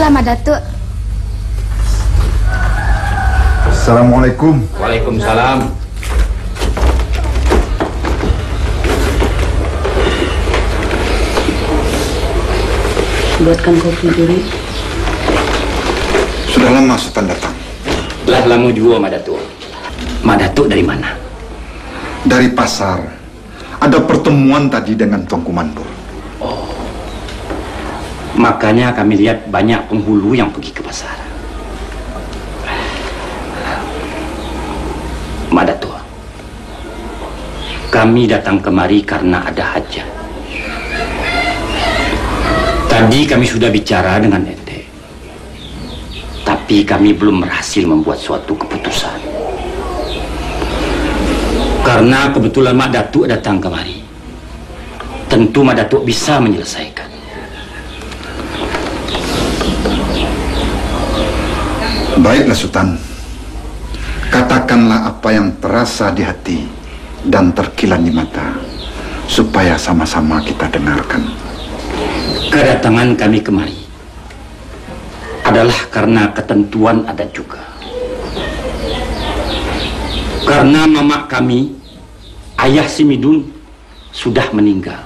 Waalaikumsalam, Datuk. Assalamualaikum. Waalaikumsalam. Buatkan kopi dulu. Sudah lama Sultan datang. Lah lama juga, Datuk. Datuk dari mana? Dari pasar. Ada pertemuan tadi dengan Tuan Komando. Oh. Makanya kami lihat banyak penghulu yang pergi ke pasar. Datuk, kami datang kemari karena ada hajat. Tadi kami sudah bicara dengan Ente, tapi kami belum berhasil membuat suatu keputusan. Karena kebetulan Datuk datang kemari, tentu Datuk bisa menyelesaikan. Baiklah Sultan. Katakanlah apa yang terasa di hati dan terkilan di mata, supaya sama-sama kita dengarkan. Kedatangan kami kemari adalah karena ketentuan adat juga. Karena mamak kami, ayah Simidun, sudah meninggal.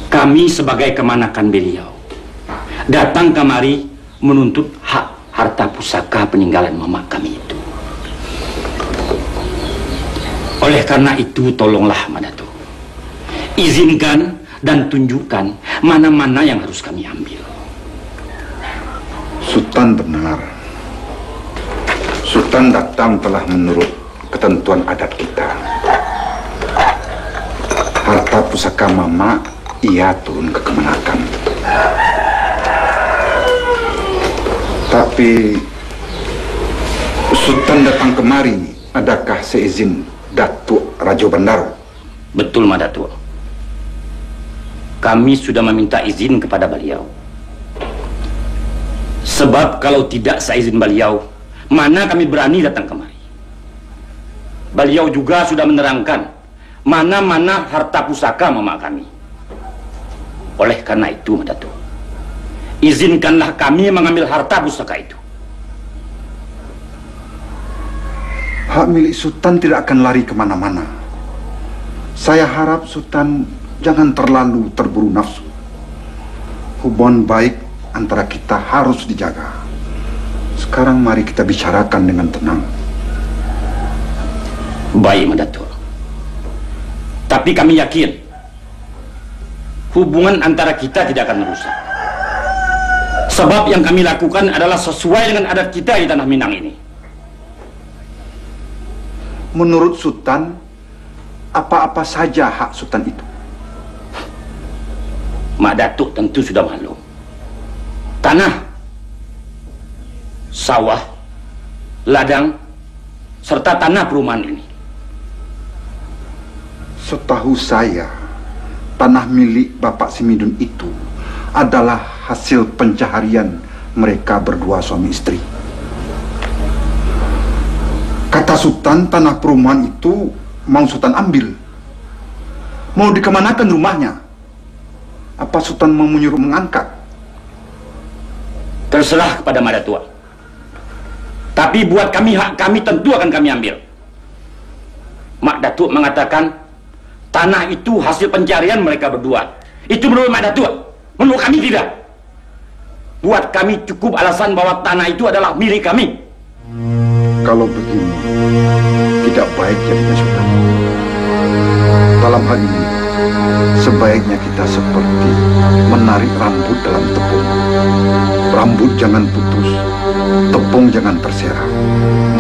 Kami sebagai kemanakan beliau datang kemari menuntut hak harta pusaka peninggalan mamak kami itu. Oleh karena itu, tolonglah Datuk, izinkan dan tunjukkan mana-mana yang harus kami ambil. Sultan benar. Sultan datang telah menurut ketentuan adat kita. Harta pusaka mama ia turun ke kemenakan. Tapi Sultan datang kemari, adakah seizin Datuk Rajo Bandaro? Betul, Datuk. Kami sudah meminta izin kepada beliau. Sebab kalau tidak seizin beliau, mana kami berani datang kemari. Beliau juga sudah menerangkan mana-mana harta pusaka mama kami. Oleh karena itu, Datuk, izinkanlah kami mengambil harta pusaka itu. Hak milik Sultan tidak akan lari kemana-mana. Saya harap Sultan jangan terlalu terburu nafsu. Hubungan baik antara kita harus dijaga. Sekarang mari kita bicarakan dengan tenang. Baik, Datuk. Tapi kami yakin hubungan antara kita tidak akan merusak. Sebab yang kami lakukan adalah sesuai dengan adat kita di Tanah Minang ini. Menurut Sultan, apa-apa saja hak Sultan itu? Datuk tentu sudah maklum. Tanah, sawah, ladang, serta tanah perumahan ini. Setahu saya, tanah milik Bapak Simidun itu adalah hasil pencaharian mereka berdua suami istri. Kata Sultan, tanah perumahan itu mau Sultan ambil. Mau dikemanakan rumahnya? Apa Sultan mau menyuruh mengangkat? Terserah kepada Datuk. Tapi buat kami, hak kami tentu akan kami ambil. Datuk mengatakan tanah itu hasil pencarian mereka berdua. Itu menurut Datuk. Menurut kami tidak. Buat kami cukup alasan bahwa tanah itu adalah milik kami. Kalau begini, tidak baik jadinya Sultan. Dalam hal ini, sebaiknya kita seperti menarik rambut dalam tepung. Rambut jangan putus, tepung jangan terserah.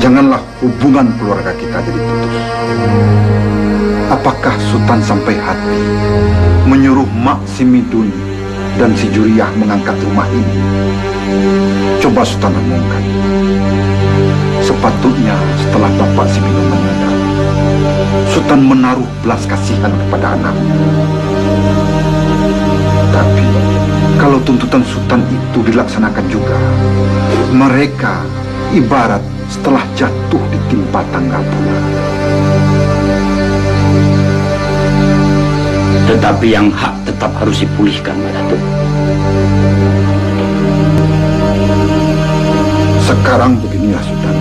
Janganlah hubungan keluarga kita jadi putus. Apakah Sultan sampai hati menyuruh Mak Simidun dan si Juriyah mengangkat rumah ini? Coba Sultan omongkan. Sepatutnya setelah Bapak Simidun meninggal, Sultan menaruh belas kasihan kepada anaknya. Tapi kalau tuntutan Sultan itu dilaksanakan juga, mereka ibarat setelah jatuh ditimpa tangga bulan. Tetapi yang hak tetap harus dipulihkan, Datuk. Sekarang beginilah Sultan.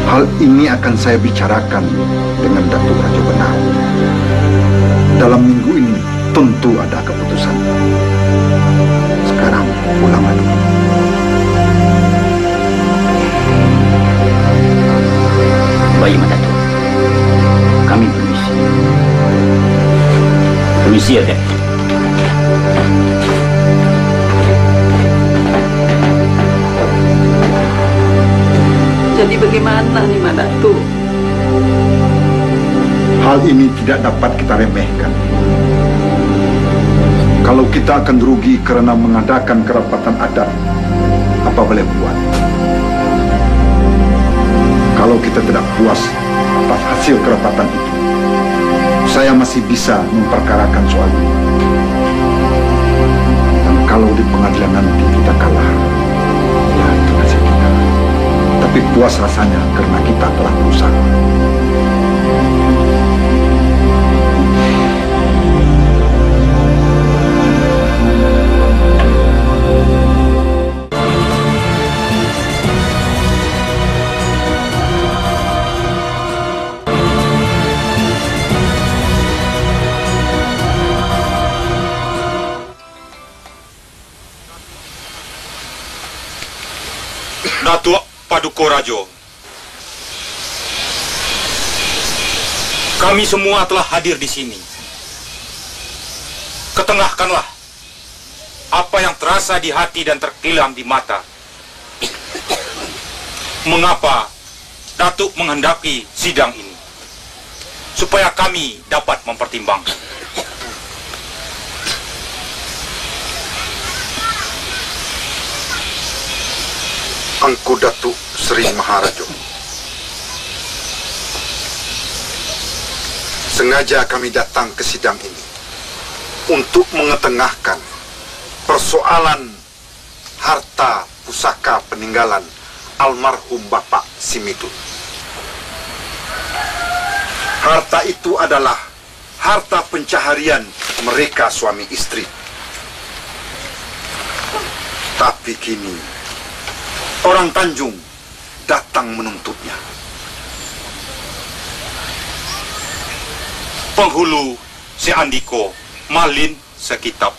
Hal ini akan saya bicarakan dengan Datuk Raja Benar. Dalam minggu ini tentu ada keputusan. Sekarang pulanglah dulu. Baik, Datuk. Kami permisi. Permisi ya, Dek. Jadi bagaimana nih, Mak Datuk? Hal ini tidak dapat kita remehkan. Kalau kita akan rugi karena mengadakan kerapatan adat, apa boleh buat? Kalau kita tidak puas atas hasil kerapatan itu, saya masih bisa memperkarakan soal ini. Dan kalau di pengadilan nanti kita kalah, ya itu nasib kita. Tapi puas rasanya karena kita telah berusaha. Datuk Paduka Raja, kami semua telah hadir di sini. Ketengahkanlah apa yang terasa di hati dan terkilam di mata. Mengapa Datuk menghendaki sidang ini? Supaya kami dapat mempertimbangkan. Angku Datuk Sri Maharaja. Sengaja kami datang ke sidang ini untuk mengetengahkan persoalan harta pusaka peninggalan almarhum Bapak Simitun. Harta itu adalah harta pencaharian mereka suami istri. Tapi kini orang Tanjung datang menuntutnya. Penghulu si Andiko malin sekitab.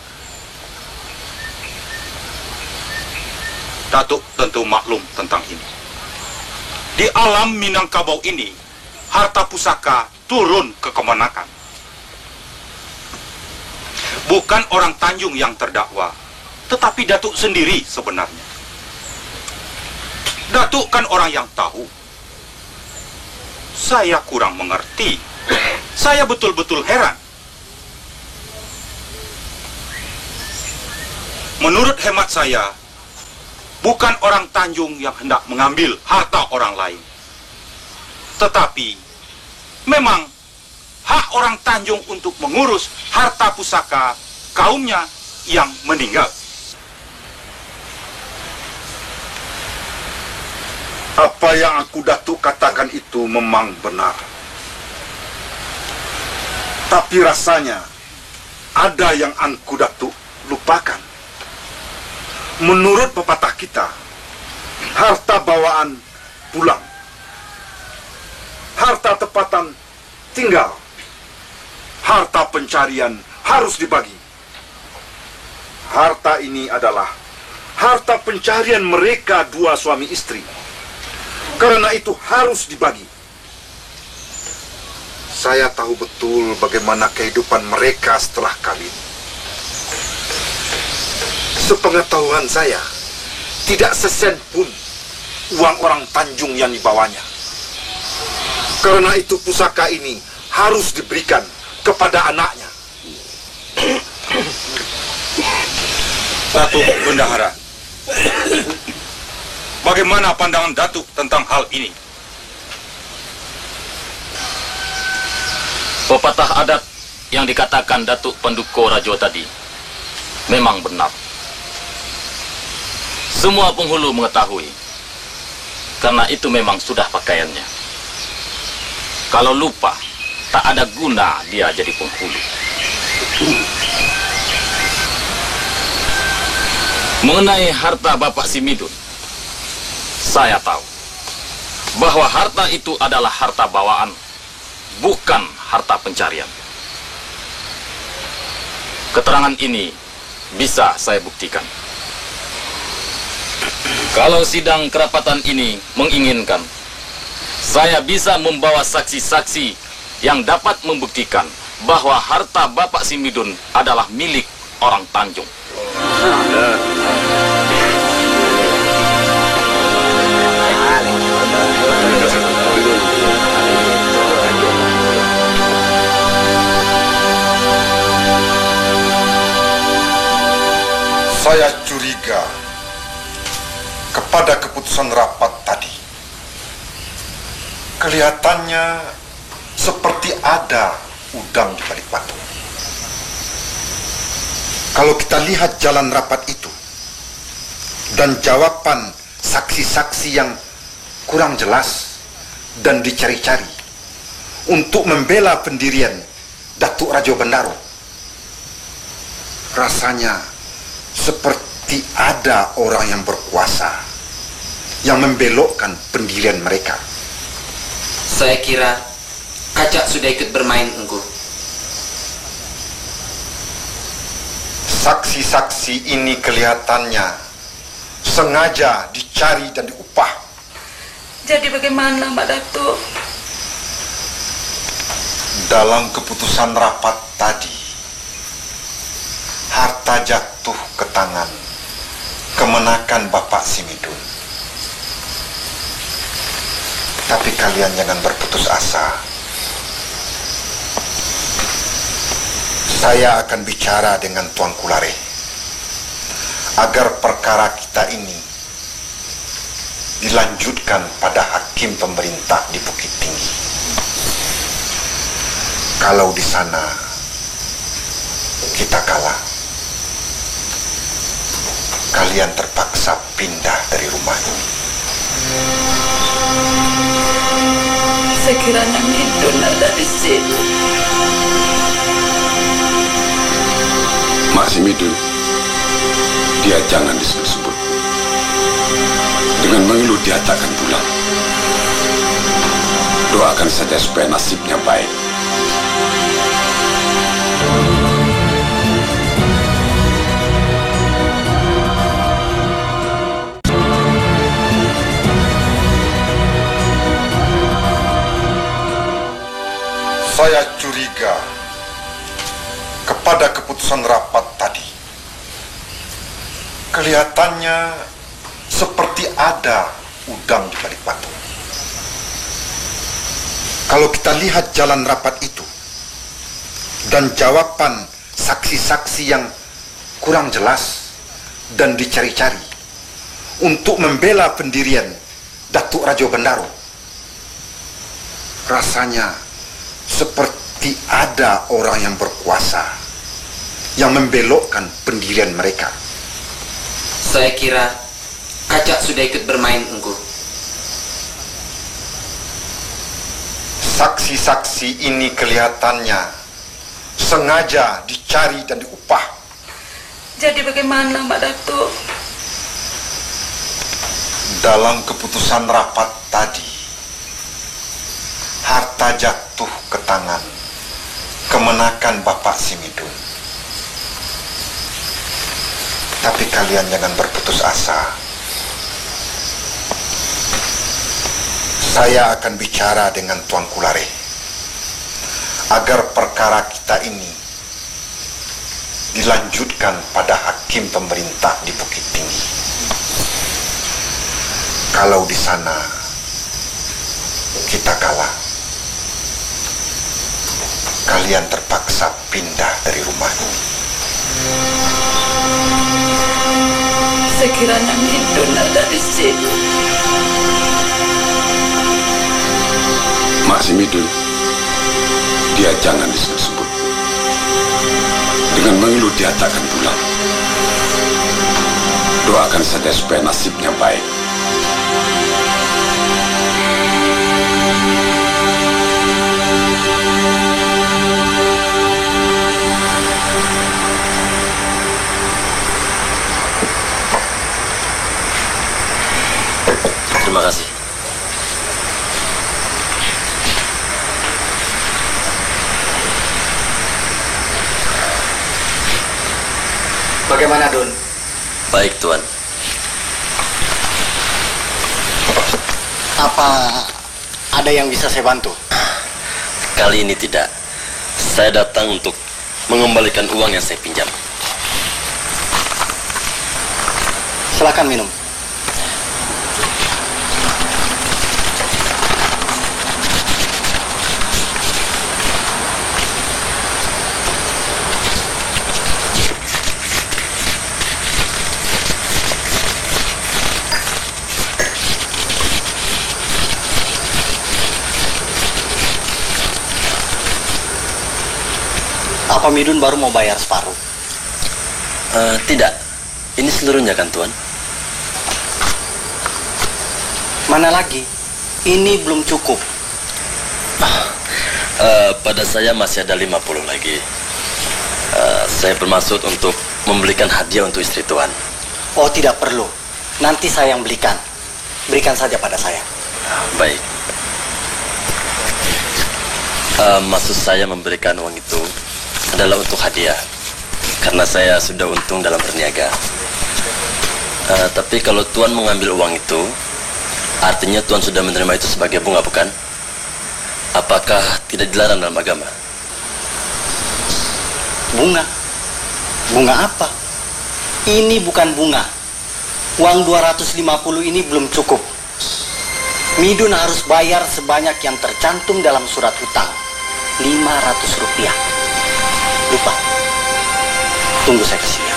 Datuk tentu maklum tentang ini. Di alam Minangkabau ini, harta pusaka turun ke kemenakan. Bukan orang Tanjung yang terdakwa, tetapi Datuk sendiri sebenarnya. Datuk kan orang yang tahu. Saya kurang mengerti. Saya betul-betul heran. Menurut hemat saya, bukan orang Tanjung yang hendak mengambil harta orang lain. Tetapi, memang hak orang Tanjung untuk mengurus harta pusaka kaumnya yang meninggal. Apa yang aku Datuk katakan itu memang benar. Tapi rasanya ada yang Angku Datuk lupakan. Menurut pepatah kita, harta bawaan pulang, harta tepatan tinggal, harta pencarian harus dibagi. Harta ini adalah harta pencarian mereka dua suami istri. Karena itu harus dibagi. Saya tahu betul bagaimana kehidupan mereka setelah kawin. Sepengetahuan saya, tidak sesen pun uang orang Tanjung yang dibawanya. Karena itu pusaka ini harus diberikan kepada anaknya. Datuk Bendahara, bagaimana pandangan Datuk tentang hal ini? Pepatah adat yang dikatakan Datuk Penduko Rajo tadi memang benar. Semua penghulu mengetahui, karena itu memang sudah pakaiannya. Kalau lupa, tak ada guna dia jadi penghulu. Mengenai harta Bapak Simidun, saya tahu bahwa harta itu adalah harta bawaan, bukan harta pencarian. Keterangan ini bisa saya buktikan. Kalau sidang kerapatan ini menginginkan, saya bisa membawa saksi-saksi yang dapat membuktikan bahwa harta Bapak Simidun adalah milik orang Tanjung. Saya curiga kepada keputusan rapat tadi. Kelihatannya seperti ada udang di balik batu. Kalau kita lihat jalan rapat itu dan jawaban saksi-saksi yang kurang jelas dan dicari-cari untuk membela pendirian Datuk Rajo Bendaro, rasanya seperti ada orang yang berkuasa yang membelokkan pendirian mereka. Saya kira Kacak sudah ikut bermain, Engku. Saksi-saksi ini kelihatannya sengaja dicari dan diupah. Jadi bagaimana, Mbak Datuk? Dalam keputusan rapat tadi, harta jatuh ke tangan kemenakan Bapak Simidun. Tapi kalian jangan berputus asa. Saya akan bicara dengan Tuan Kulare agar perkara kita ini dilanjutkan pada hakim pemerintah di Bukit Tinggi. Kalau di sana kita kalah, kalian terpaksa pindah dari rumah ini. Sekiranya Midun ada di sini. Mak Simidun, dia jangan disebut-sebut. Dengan mengeluh dia takkan pulang. Doakan saja supaya nasibnya baik. Saya curiga kepada keputusan rapat tadi. Kelihatannya seperti ada udang di balik batu. Kalau kita lihat jalan rapat itu dan jawaban saksi-saksi yang kurang jelas dan dicari-cari untuk membela pendirian Datuk Rajo Bendaro, rasanya seperti ada orang yang berkuasa yang membelokkan pendirian mereka. Saya kira Kacak sudah ikut bermain, Engku. Saksi-saksi ini kelihatannya sengaja dicari dan diupah. Jadi bagaimana, Mbak Datuk? Dalam keputusan rapat tadi, harta jatuh ke tangan kemenakan Bapak Simidun. Tapi kalian jangan berputus asa. Saya akan bicara dengan Tuan Kulare agar perkara kita ini dilanjutkan pada hakim pemerintah di Bukit Tinggi. Kalau di sana kita kalah, kalian terpaksa pindah dari rumah ini. Sekiranya Midun ada di sini. Mak Simidun, dia jangan disebut-sebut. Dengan mengeluh dia takkan pulang. Doakan saja supaya nasibnya baik. Bagaimana, Dun? Baik, Tuan. Apa ada yang bisa saya bantu? Kali ini tidak. Saya datang untuk mengembalikan uang yang saya pinjam. Silakan minum. Apa Midun baru mau bayar separuh? Tidak. Ini seluruhnya kan, Tuan? Mana lagi? Ini belum cukup. Pada saya masih ada 50 lagi. Saya bermaksud untuk membelikan hadiah untuk istri Tuan. Oh, tidak perlu. Nanti saya yang belikan. Berikan saja pada saya. Baik. Maksud saya memberikan uang itu adalah untuk hadiah, karena saya sudah untung dalam berniaga. Tapi kalau Tuan mengambil uang itu, artinya Tuan sudah menerima itu sebagai bunga, bukan? Apakah tidak dilarang dalam agama? Bunga? Bunga apa? Ini bukan bunga. Uang 250 ini belum cukup. Midun harus bayar sebanyak yang tercantum dalam surat hutang, 500 rupiah. Lupa. Tunggu saya kesini.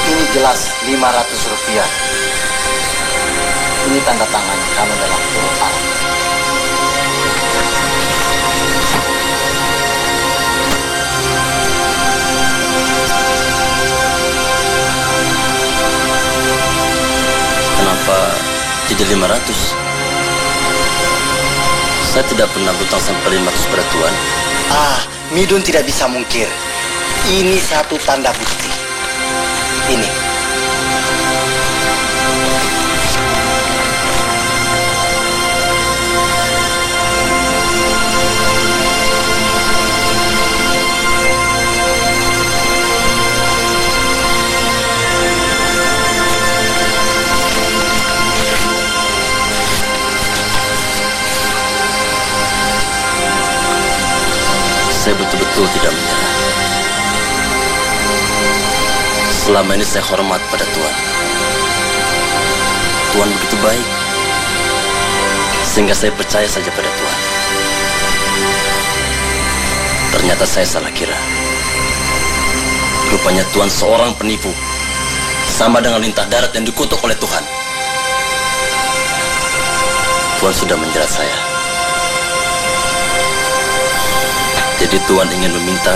Ini jelas 500 rupiah. Ini tanda tangan kamu dalam surat hutang. Kenapa jadi 500? Saya tidak pernah berutang sampai 500 pada Tuan. Midun tidak bisa mungkir. Ini satu tanda bukti. Ini. Saya betul-betul tidak menyerah. Selama ini saya hormat pada Tuan. Tuan begitu baik, sehingga saya percaya saja pada Tuan. Ternyata saya salah kira. Rupanya Tuan seorang penipu, sama dengan lintah darat yang dikutuk oleh Tuhan. Tuan sudah menjerat saya. Jadi Tuan ingin meminta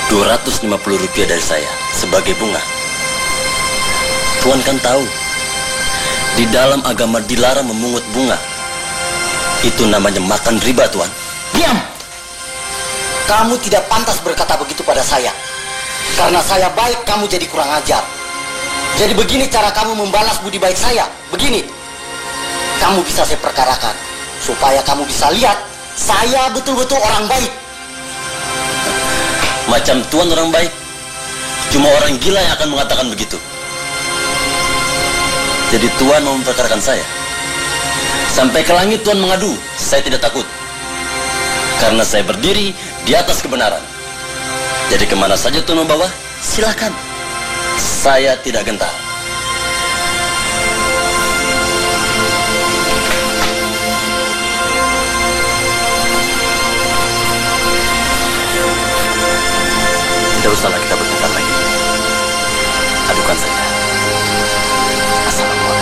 250 rupiah dari saya sebagai bunga. Tuan kan tahu, di dalam agama dilarang memungut bunga. Itu namanya makan riba, Tuan. Diam! Kamu tidak pantas berkata begitu pada saya. Karena saya baik, kamu jadi kurang ajar. Jadi begini cara kamu membalas budi baik saya. Begini. Kamu bisa saya perkarakan, supaya kamu bisa lihat saya betul-betul orang baik. Macam Tuan orang baik, cuma orang gila yang akan mengatakan begitu. Jadi Tuan mau memperkarakan saya. Sampai ke langit Tuan mengadu, saya tidak takut. Karena saya berdiri di atas kebenaran. Jadi kemana saja Tuan membawa, silakan. Saya tidak gentar. Tidak usahlah kita bertengkar lagi. Adukan saja. Assalamualaikum.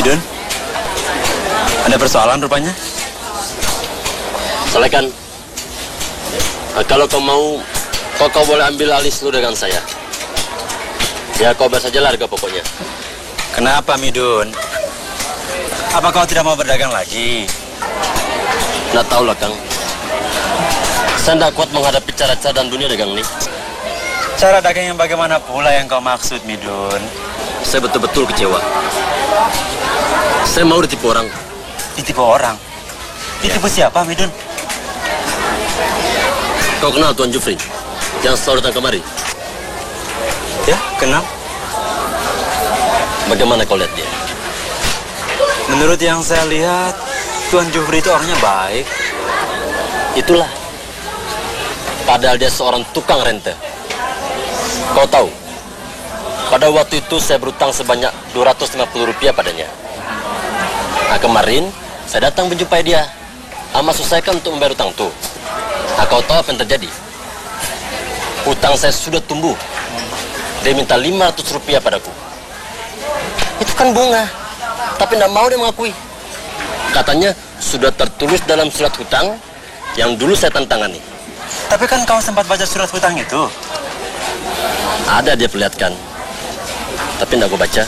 Midun, ada persoalan rupanya? Soalnya kan, kalau kau mau, kau boleh ambil alih seluruh dengan saya. Ya, kau bayar saja harga pokoknya. Kenapa, Midun? Apa kau tidak mau berdagang lagi? Nggak tahu lah, Kang. Saya tidak kuat menghadapi cara-cara dan dunia dagang ini. Cara dagang yang bagaimana pula yang kau maksud, Midun? Saya betul-betul kecewa. Saya mau ditipu orang. Ditipu orang? Ditipu siapa, Midun? Kau kenal Tuan Jufri yang selalu datang kemari? Ya, kenal. Bagaimana kau lihat dia? Menurut yang saya lihat, Tuan Jufri itu orangnya baik. Itulah. Padahal dia seorang tukang rente. Kau tahu, pada waktu itu saya berutang sebanyak 250 rupiah padanya. Nah, kemarin saya datang menjumpai dia. Maksud saya kan untuk membayar utang tuh. Nah, kau tahu apa yang terjadi? Utang saya sudah tumbuh. Dia minta 500 rupiah padaku. Itu kan bunga. Tapi tidak mau dia mengakui. Katanya sudah tertulis dalam surat hutang yang dulu saya tantangani. Tapi kan kau sempat baca surat hutang itu. Ada dia perlihatkan. Tapi tidak aku baca.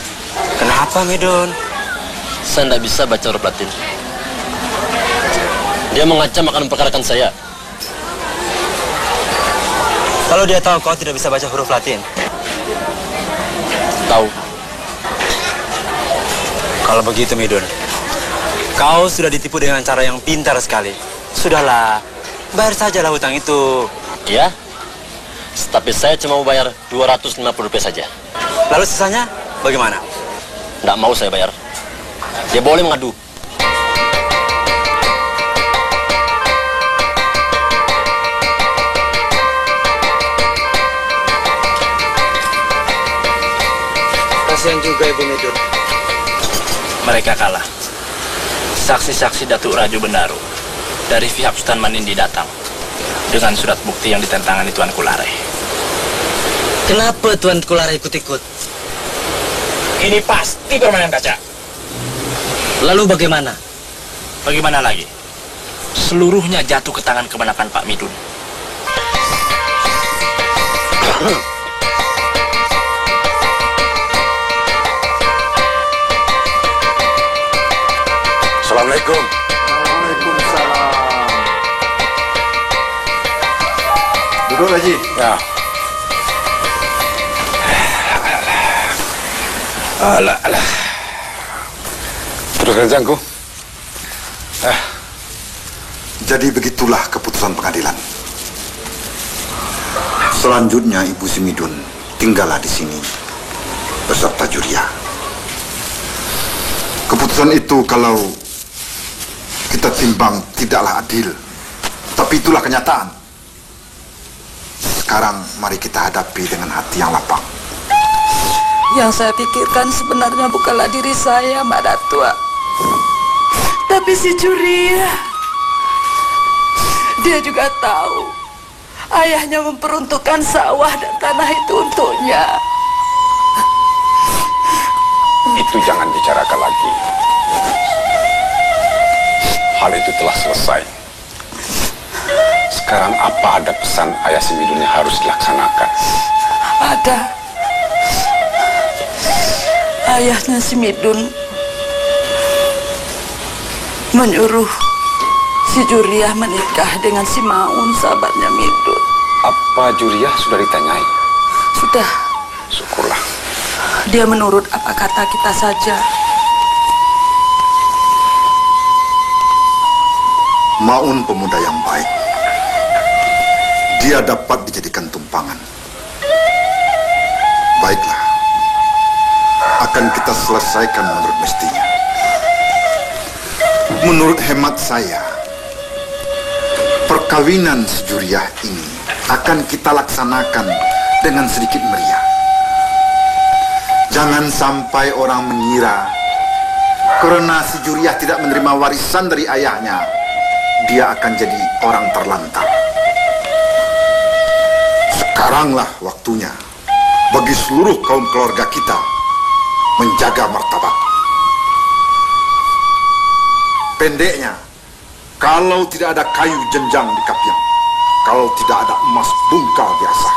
Kenapa, Midun? Saya tidak bisa baca huruf Latin. Dia mengancam akan memperkarakan saya. Kalau dia tahu kau tidak bisa baca huruf Latin? Tahu. Kalau begitu, Midun, kau sudah ditipu dengan cara yang pintar sekali. Sudahlah, bayar sajalah hutang itu. Iya? Tapi saya cuma mau bayar 250 rupiah saja. Lalu sisanya bagaimana? Nggak mau saya bayar. Dia boleh mengadu. Kasihan juga Ibu Midun. Mereka kalah. Saksi-saksi Datuk Raju Bendaru dari pihak Sultan Manindi datang dengan surat bukti yang ditentangani Tuan Kulare. Kenapa Tuan Kulare ikut-ikut? Ini pasti permainan kaca. Lalu bagaimana? Bagaimana lagi? Seluruhnya jatuh ke tangan kebenakan Pak Midun. Assalamualaikum. Waalaikumsalam. Duduk, Haji. Ya. Alah. Teruskan jangku. Jadi begitulah keputusan pengadilan. Selanjutnya Ibu Simidun tinggallah di sini beserta Juria. Keputusan itu kalau kita timbang tidaklah adil, tapi itulah kenyataan. Sekarang mari kita hadapi dengan hati yang lapang. Yang saya pikirkan sebenarnya bukanlah diri saya, Mbak Datua, tapi si Juria. Dia juga tahu ayahnya memperuntukkan sawah dan tanah itu untuknya. Itu jangan bicarakan lagi. Hal itu telah selesai. Sekarang apa ada pesan ayah Simidun yang harus dilaksanakan? Ada. Ayahnya Simidun menyuruh si Juriah menikah dengan si Maun, sahabatnya Midun. Apa Juriah sudah ditanyai? Sudah. Syukurlah. Dia menurut apa kata kita saja. Maun pemuda yang baik. Dia dapat dijadikan tumpangan. Baiklah. Akan kita selesaikan menurut mestinya. Menurut hemat saya, perkawinan Sejuriah ini akan kita laksanakan dengan sedikit meriah. Jangan sampai orang mengira karena Sejuriah tidak menerima warisan dari ayahnya, dia akan jadi orang terlantar. Sekaranglah waktunya bagi seluruh kaum keluarga kita menjaga martabat. Pendeknya, kalau tidak ada kayu jenjang di Kapiang, kalau tidak ada emas bungkal biasa.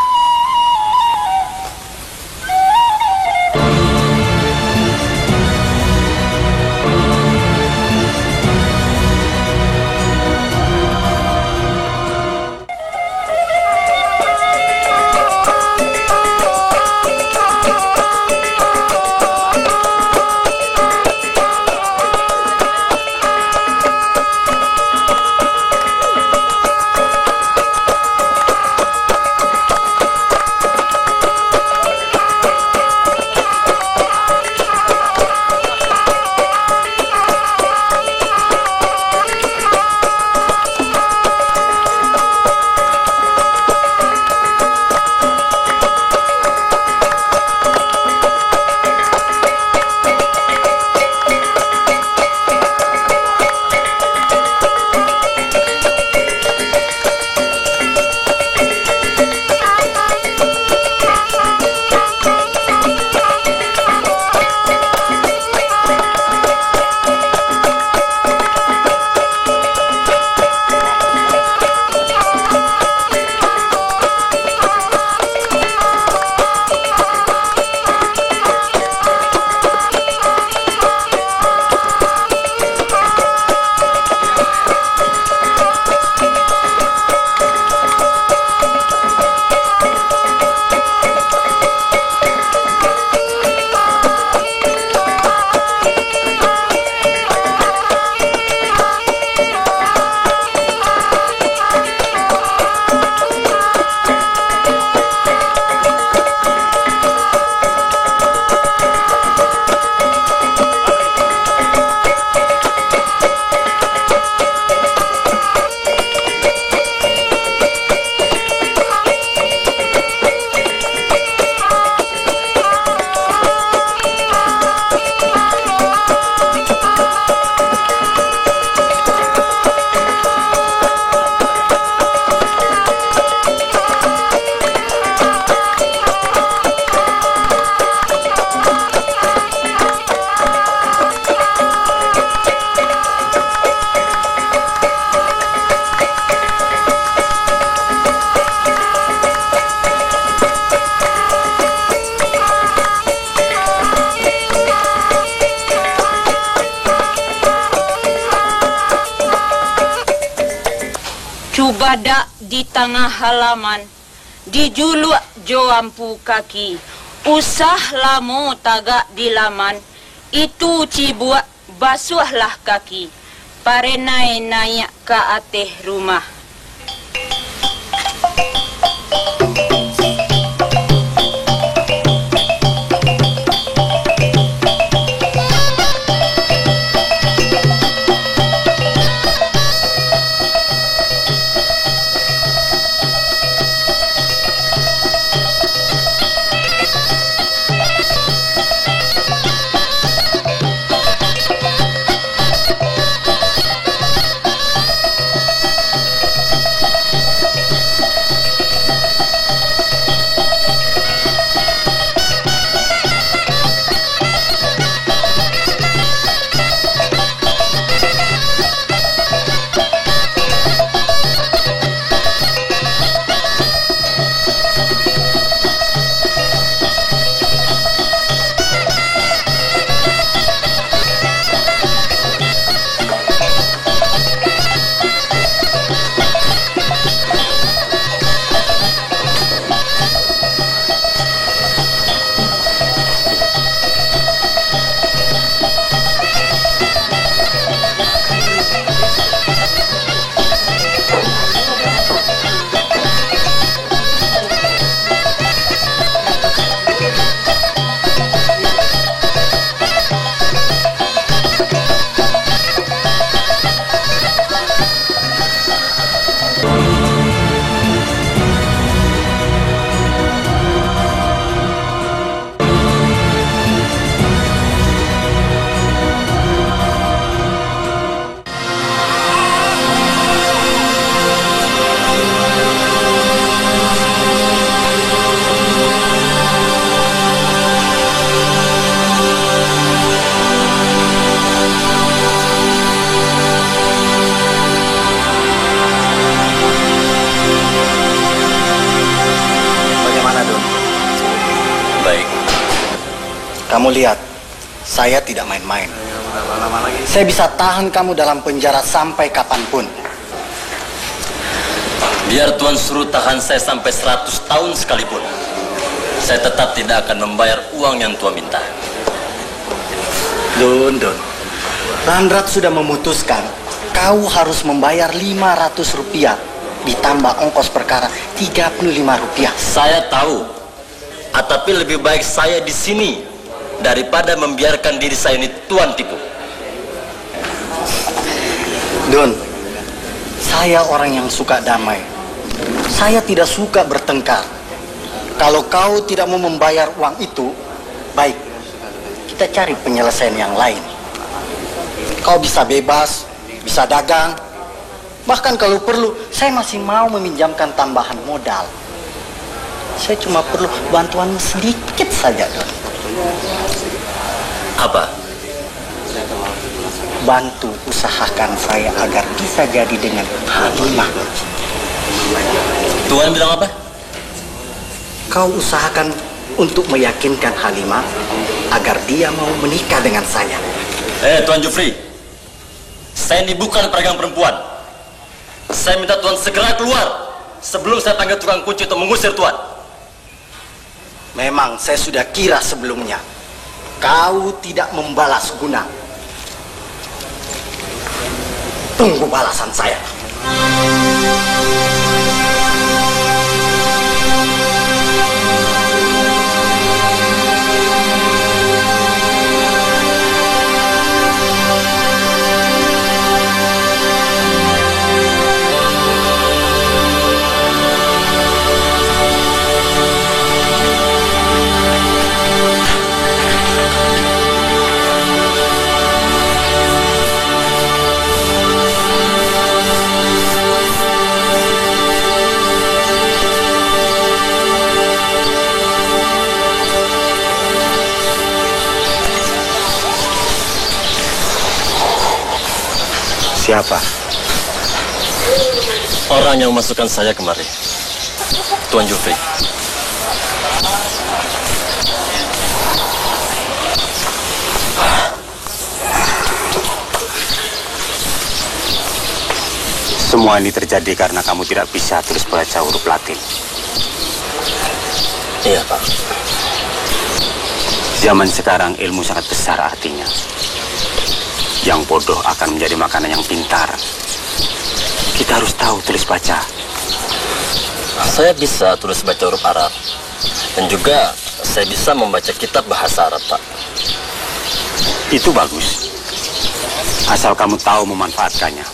Cubada di tengah halaman, dijuluk joampu kaki, usah lamo tagak di laman, itu cibuak basuhlah kaki, parenai naik ke ateh rumah. Kamu lihat, saya tidak main-main. Saya bisa tahan kamu dalam penjara sampai kapanpun. Biar Tuan suruh tahan saya sampai 100 tahun sekalipun, saya tetap tidak akan membayar uang yang Tuan minta. Don, Randrat sudah memutuskan kau harus membayar 500 rupiah ditambah ongkos perkara 35 rupiah. Saya tahu, tapi lebih baik saya di sini daripada membiarkan diri saya ini Tuan tipu. Don, saya orang yang suka damai. Saya tidak suka bertengkar. Kalau kau tidak mau membayar uang itu, baik, kita cari penyelesaian yang lain. Kau bisa bebas, bisa dagang. Bahkan kalau perlu, saya masih mau meminjamkan tambahan modal. Saya cuma perlu bantuanmu sedikit saja, Don. Apa? Bantu usahakan saya agar bisa jadi dengan Halimah. Tuan bilang apa? Kau usahakan untuk meyakinkan Halimah agar dia mau menikah dengan saya. Tuan Jufri, saya ini bukan pedagang perempuan. Saya minta Tuan segera keluar sebelum saya panggil tukang kunci untuk mengusir Tuan. Memang saya sudah kira sebelumnya kau tidak membalas guna. Tunggu balasan saya. Siapa? Orang yang memasukkan saya kemari, Tuan Jufri. Semua ini terjadi karena kamu tidak bisa tulis baca huruf Latin. Iya, Pak. Zaman sekarang ilmu sangat besar artinya. Yang bodoh akan menjadi makanan yang pintar. Kita harus tahu tulis baca. Saya bisa tulis baca huruf Arab. Dan juga saya bisa membaca kitab bahasa Arab, Pak. Itu bagus. Asal kamu tahu memanfaatkannya.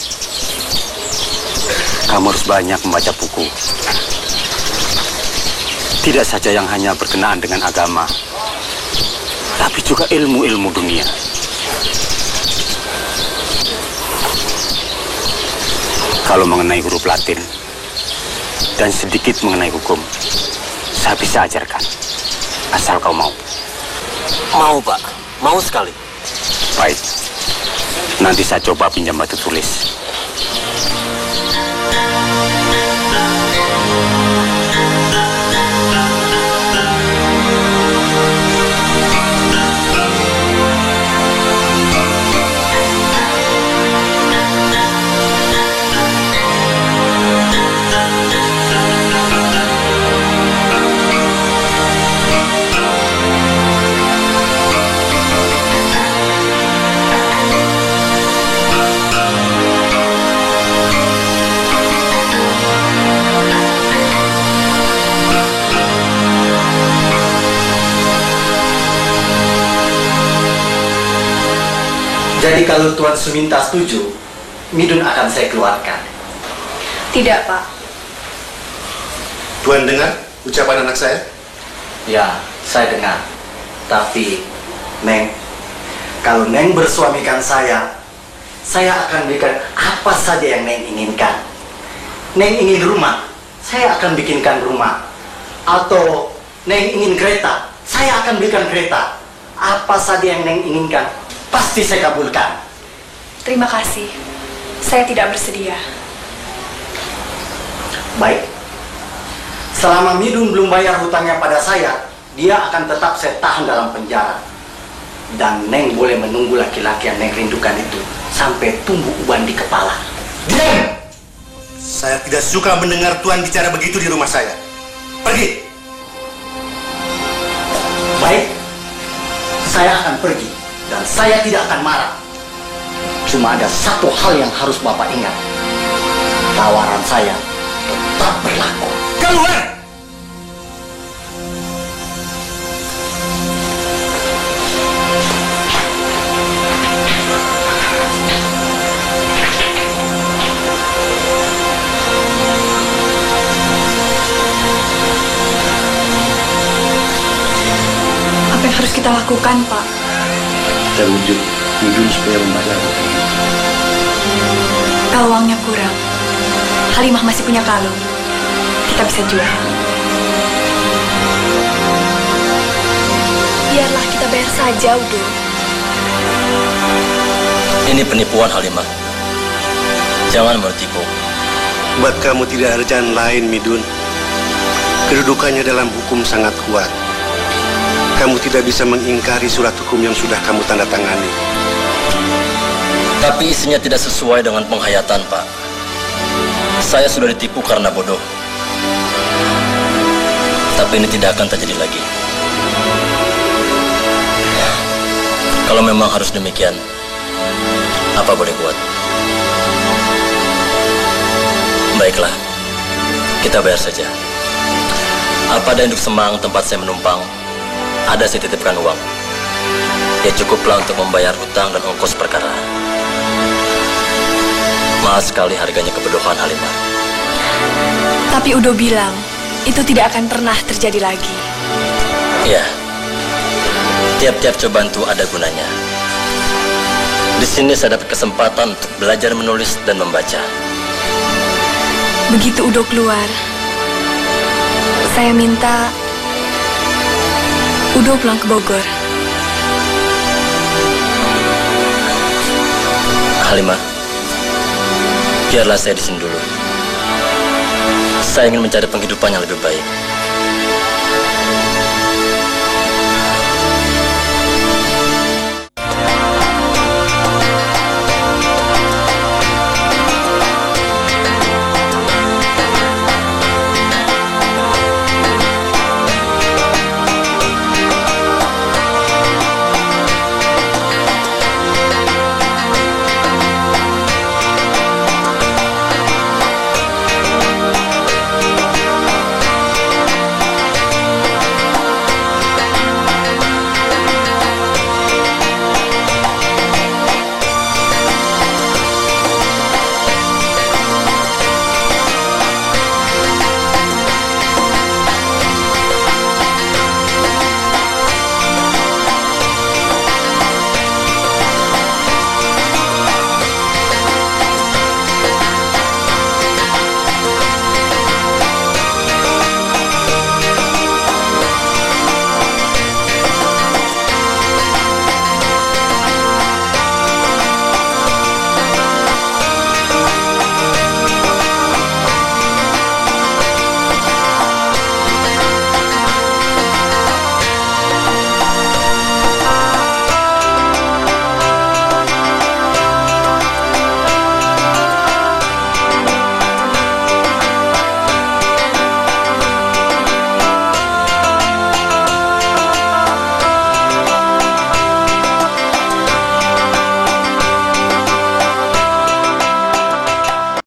Kamu harus banyak membaca buku. Tidak saja yang hanya berkenaan dengan agama, tapi juga ilmu-ilmu dunia. Kalau mengenai huruf Latin dan sedikit mengenai hukum, saya bisa ajarkan. Asal kau mau. Mau, Pak. Mau sekali. Baik. Nanti saya coba pinjam batu tulis. Jadi kalau Tuan Suminta setuju, Midun akan saya keluarkan. Tidak, Pak. Tuan dengar ucapan anak saya? Ya, saya dengar. Tapi, Neng, kalau Neng bersuamikan saya akan berikan apa saja yang Neng inginkan. Neng ingin rumah, saya akan bikinkan rumah. Atau Neng ingin kereta, saya akan berikan kereta. Apa saja yang Neng inginkan, pasti saya kabulkan. Terima kasih. Saya tidak bersedia. Baik. Selama Midun belum bayar hutangnya pada saya, dia akan tetap saya tahan dalam penjara. Dan Neng boleh menunggu laki-laki yang Neng rindukan itu sampai tumbuh uban di kepala. Diam! Saya tidak suka mendengar Tuan bicara begitu di rumah saya. Pergi! Baik, saya akan pergi dan saya tidak akan marah. Cuma ada satu hal yang harus Bapak ingat. Tawaran saya tetap berlaku. Keluar! Apa yang harus kita lakukan, Pak? Kita bujuk Midun supaya membayar. Kalau uangnya kurang, Halimah masih punya kalung. Kita bisa jual. Biarlah kita bayar saja, Udo. Ini penipuan, Halimah. Jangan menitipu. Buat kamu tidak ada jalan lain, Midun. Kedudukannya dalam hukum sangat kuat. Kamu tidak bisa mengingkari surat hukum yang sudah kamu tanda tangani. Tapi isinya tidak sesuai dengan penghayatan, Pak. Saya sudah ditipu karena bodoh. Tapi ini tidak akan terjadi lagi. Kalau memang harus demikian, apa boleh buat? Baiklah, kita bayar saja. Apa ada induk Semang tempat saya menumpang? Ada saya titipkan uang. Ya cukuplah untuk membayar utang dan ongkos perkara. Mahal sekali harganya kebodohan, Halimah. Tapi Udo bilang, itu tidak akan pernah terjadi lagi. Ya, tiap-tiap cobaan itu ada gunanya. Di sini saya dapat kesempatan untuk belajar menulis dan membaca. Begitu Udo keluar, saya minta Udo pulang ke Bogor. Halimah, biarlah saya di sini dulu. Saya ingin mencari penghidupan yang lebih baik.